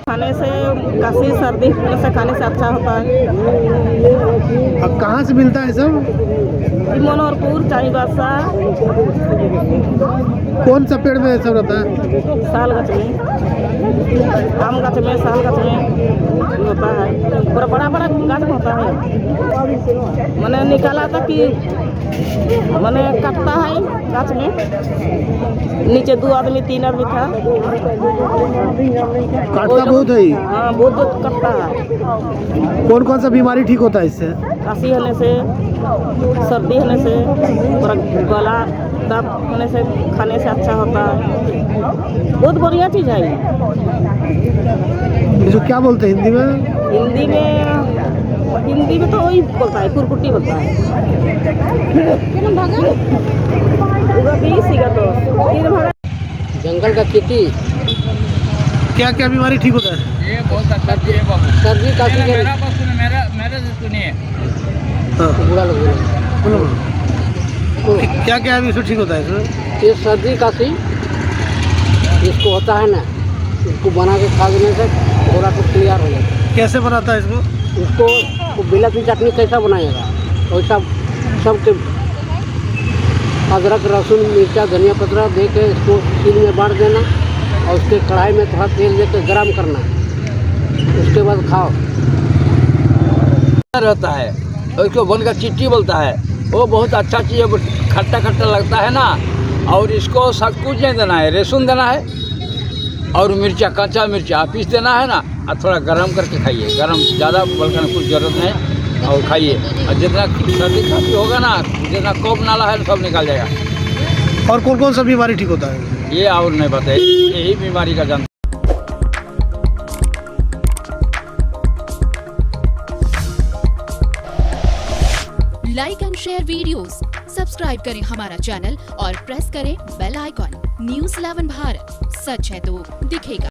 खाने से काशी सर्दी होने से खाने से अच्छा होता है। अब कहाँ से मिलता है सब? मनोहरपुर, चाईबासा, कौन सा पेड़ में सब रहता है? साल गछ में, आम गछ में, साल गछ में होता है। पूरा बड़ा बड़ा गाछ में होता है। मैंने निकाला था कि मैंने काटता है गाछ में, नीचे 2 आदमी 3 आदमी था। काटता बहुत है। हाँ, बहुत कटता है। कौन कौन सा बीमारी ठीक होता है इससे? काशी होने से, सर्दी होने से, पूरा गला दर्द होने से खाने से अच्छा होता है। बहुत बढ़िया चीज़ है ये। इसको क्या बोलते हैं हिंदी में? हिंदी में तो वही बोलता है, कुरकुट्टी बोलता है। जंगल का खेती क्या क्या बीमारी ठीक होता है? ये बहुत अच्छा चीज है बाबू। सर्दी काशी के मेरा बात सुनिए, मेरे से सुनिए। हाँ, बुरा लग रहा बोलो। क्या क्या अभी इसको ठीक होता है इसमें? ये सर्दी काशी इसको होता है ना, इसको बना के खा लेने से थोड़ा कुछ क्लियर हो जाता है। कैसे बनाता है इसको? इसको बिला की चटनी कैसा बनाएगा वैसा सब अदरक, लहसुन, मिर्चा, धनिया पत्ता दे के इसको सील में बांट देना और उसके कढ़ाई में थोड़ा तेल दे के गर्म करना, उसके बाद खाओ। रहता है और इसको बन का चिट्टी बोलता है। वो बहुत अच्छा चीज़ है, खट्टा खट्टा लगता है ना। और इसको सब कुछ नहीं देना है, लहसुन देना है और मिर्चा, कच्चा मिर्चा पीस देना है ना, और थोड़ा गरम करके खाइए। गरम ज़्यादा बल्कि कुछ ज़रूरत नहीं, और खाइए। और जितना सर्दी खांसी होगा ना, जितना कफ नाला है सब निकल जाएगा। और कौन कौन सा बीमारी ठीक होता है? ये और नहीं पता है, यही बीमारी का जन्म। Like and share videos, subscribe करें हमारा चैनल और प्रेस करें बेल आइकॉन। न्यूज़ 11 भारत, सच है तो दिखेगा।